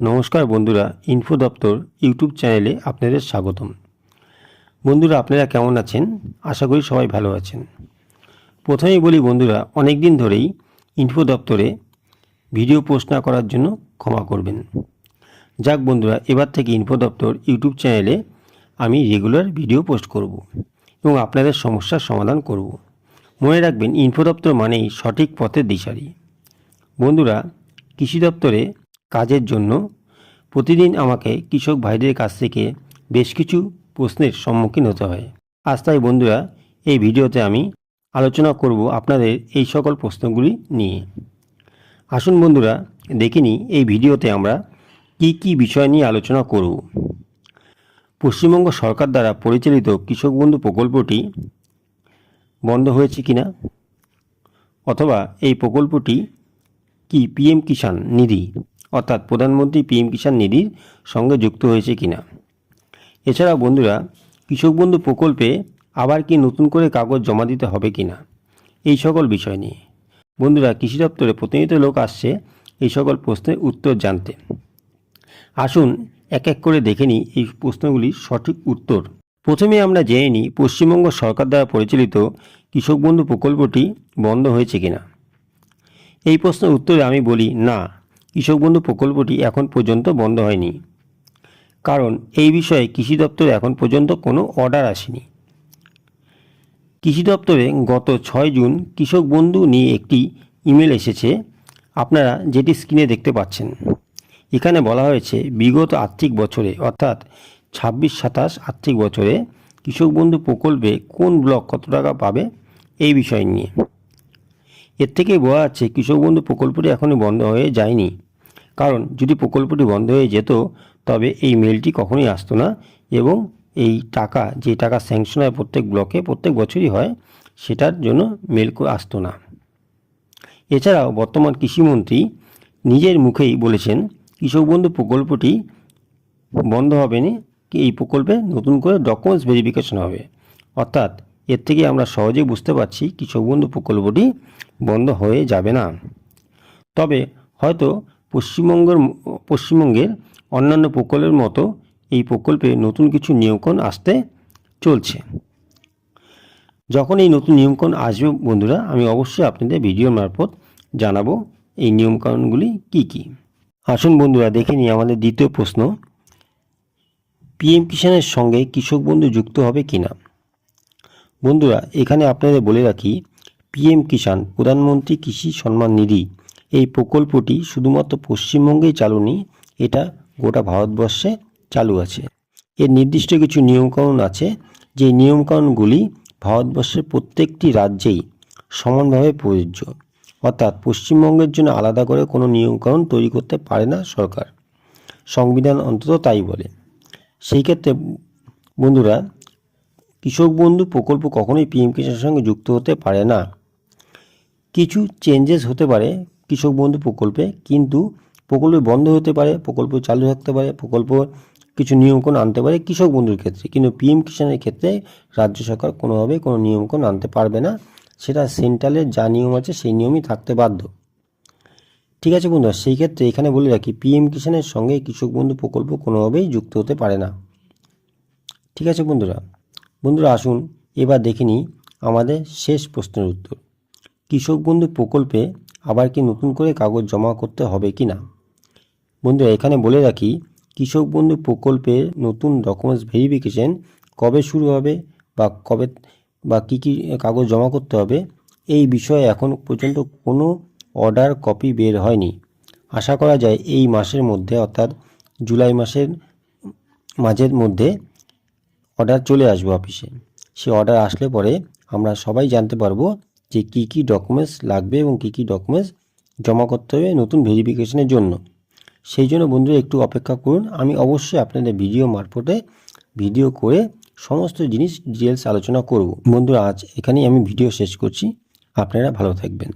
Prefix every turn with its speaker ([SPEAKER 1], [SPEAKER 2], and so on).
[SPEAKER 1] নমস্কার বন্ধুরা, ইনফো দপ্তর ইউটিউব চ্যানেলে আপনাদের স্বাগতম। বন্ধুরা, আপনারা কেমন আছেন? আশা করি সবাই ভালো আছেন। প্রথমেই বলি বন্ধুরা, অনেক দিন ধরেই ইনফো দপ্তরে ভিডিও পোস্ট না করার জন্য ক্ষমা করবেন। যাক বন্ধুরা, এবার থেকে ইনফো দপ্তর ইউটিউব চ্যানেলে আমি রেগুলার ভিডিও পোস্ট করব এবং আপনাদের সমস্যার সমাধান করব। মনে রাখবেন, ইনফো দপ্তর মানেই সঠিক পথের দিশারি। বন্ধুরা, কৃষি দপ্তরে কাজের জন্য প্রতিদিন আমাকে কৃষক ভাইদের কাছ থেকে বেশ কিছু প্রশ্নের সম্মুখীন হতে হয়। আজ তাই বন্ধুরা, এই ভিডিওতে আমি আলোচনা করব আপনাদের এই সকল প্রশ্নগুলি নিয়ে। আসুন বন্ধুরা, দেখে নিই এই ভিডিওতে আমরা কি বিষয় নিয়ে আলোচনা করব। পশ্চিমবঙ্গ সরকার দ্বারা পরিচালিত কৃষক বন্ধু প্রকল্পটি বন্ধ হয়েছে কিনা, অথবা এই প্রকল্পটি কি পিএম কিষাণ নিধি অর্থাৎ প্রধানমন্ত্রী পিএম কিষাণ নিধির সঙ্গে যুক্ত হয়েছে কিনা। এছাড়া বন্ধুরা, কৃষক বন্ধু প্রকল্পে আবার কি নতুন করে কাগজ জমা দিতে হবে কিনা, এই সকল বিষয় নিয়ে বন্ধুরা কৃষি দপ্তরে প্রতিনিয়ত লোক আসছে এই সকল প্রশ্নের উত্তর জানতে। আসুন এক এক করে দেখে নিই এই প্রশ্নগুলির সঠিক উত্তর। প্রথমে আমরা জেনে নিই পশ্চিমবঙ্গ সরকার দ্বারা পরিচালিত কৃষক বন্ধু প্রকল্পটি বন্ধ হয়েছে কিনা। এই প্রশ্নের উত্তরে আমি বলি না, কৃষক বন্ধু প্রকল্পটি এখন পর্যন্ত বন্ধ হয়নি। কারণ এই বিষয়ে কৃষি দপ্তরে এখন পর্যন্ত কোনো অর্ডার আসেনি। কৃষি দপ্তরে গত 6 জুন কৃষক বন্ধু নিয়ে একটি ইমেল এসেছে, আপনারা যেটি স্ক্রিনে দেখতে পাচ্ছেন। এখানে বলা হয়েছে বিগত আর্থিক বছরে অর্থাৎ 26-27 আর্থিক বছরে কৃষক বন্ধু প্রকল্পে কোন ব্লক কত টাকা পাবে এই বিষয় নিয়ে। এর থেকেই বোঝা যাচ্ছে কৃষক বন্ধু প্রকল্পটি এখনই বন্ধ হয়ে যায়নি। কারণ যদি প্রকল্পটি বন্ধ হয়ে যেত তবে এই মেলটি কখনোই আসতো না এবং এই টাকা, যে টাকা স্যাংশন হয় প্রত্যেক ব্লকে প্রত্যেক বছরই হয়, সেটার জন্য মেল আসতো না। এছাড়াও বর্তমান কৃষিমন্ত্রী নিজের মুখেই বলেছেন কৃষক বন্ধু প্রকল্পটি বন্ধ হবে না, এই প্রকল্পে নতুন করে ডকুমেন্টস ভেরিফিকেশন হবে। অর্থাৎ এর থেকে আমরা সহজেই বুঝতে পারছি কৃষক বন্ধু প্রকল্পটি বন্ধ হয়ে যাবে না। তবে হয়তো পশ্চিমবঙ্গের অন্যান্য প্রকল্পের মতো এই প্রকল্পে নতুন কিছু নিয়মকানুন আসতে চলছে। যখন এই নতুন নিয়মকানুন আসবে বন্ধুরা, আমি অবশ্যই আপনাদের ভিডিওর মারফত জানাবো এই নিয়মকানুনগুলি কি। আসুন বন্ধুরা, দেখে নিই আমাদের দ্বিতীয় প্রশ্ন, পিএম কিষাণের সঙ্গে কৃষক বন্ধু যুক্ত হবে কিনা। বন্ধুরা, এখানে আপনাদের বলে রাখি, পিএম কিষাণ প্রধানমন্ত্রী কৃষি সম্মান নিধি এই প্রকল্পটি শুধুমাত্র পশ্চিমবঙ্গেই চালু নেই, এটা গোটা ভারতবর্ষে চালু আছে। এর নির্দিষ্ট কিছু নিয়মকানুন আছে, যে নিয়মকানুনগুলি ভারতবর্ষের প্রত্যেকটি রাজ্যেই সমানভাবে প্রযোজ্য। অর্থাৎ পশ্চিমবঙ্গের জন্য আলাদা করে কোনো নিয়মকানুন তৈরি করতে পারে না সরকার, সংবিধান অন্তত তাই বলে। সেই ক্ষেত্রে বন্ধুরা, কৃষক বন্ধু প্রকল্প কখনোই পিএম কিষাণের সঙ্গে যুক্ত হতে পারে না। কিছু চেঞ্জেস হতে পারে কৃষক বন্ধু প্রকল্পে, কিন্তু প্রকল্প বন্ধ হতে পারে, প্রকল্প চালু থাকতে পারে, প্রকল্প কিছু নিয়মকানুন আনতে পারে কৃষক বন্ধুর ক্ষেত্রে, কিন্তু পিএম কিষাণের ক্ষেত্রে রাজ্য সরকার কোনোভাবে কোনো নিয়মকানুন আনতে পারবে না। সেটা সেন্ট্রালের যা নিয়ম আছে সেই নিয়মই থাকতে বাধ্য। ঠিক আছে বন্ধুরা, সেই ক্ষেত্রে এখানে বলে রাখি, পিএম কিষাণের সঙ্গে কৃষক বন্ধু প্রকল্প কোনোভাবেই যুক্ত হতে পারে না। ঠিক আছে বন্ধুরা, আসুন এবার দেখে নিই আমাদের শেষ প্রশ্নের উত্তর, কৃষক বন্ধু প্রকল্পে আবার কি নতুন করে কাগজ জমা করতে হবে কি না। বন্ধুরা, এখানে বলে রাখি, কৃষক বন্ধু প্রকল্পের নতুন ডকুমেন্টস ভেরিফিকেশন কবে শুরু হবে বা কী কাগজ জমা করতে হবে এই বিষয়ে এখন পর্যন্ত কোনো অর্ডার কপি বের হয়নি। আশা করা যায় এই মাসের মধ্যে অর্থাৎ জুলাই মাসের মাঝের মধ্যে অর্ডার চলে আসবে অফিসে। সে অর্ডার আসলে পরে আমরা সবাই জানতে পারবো যে কী ডকুমেন্টস লাগবে এবং কী ডকুমেন্টস জমা করতে হবে নতুন ভেরিফিকেশনের জন্য। সেই জন্য বন্ধুরা একটু অপেক্ষা করুন, আমি অবশ্যই আপনাদের ভিডিও মারফতে ভিডিও করে সমস্ত জিনিস ডিটেলস আলোচনা করব। বন্ধুরা, আজ এখানেই আমি ভিডিও শেষ করছি, আপনারা ভালো থাকবেন।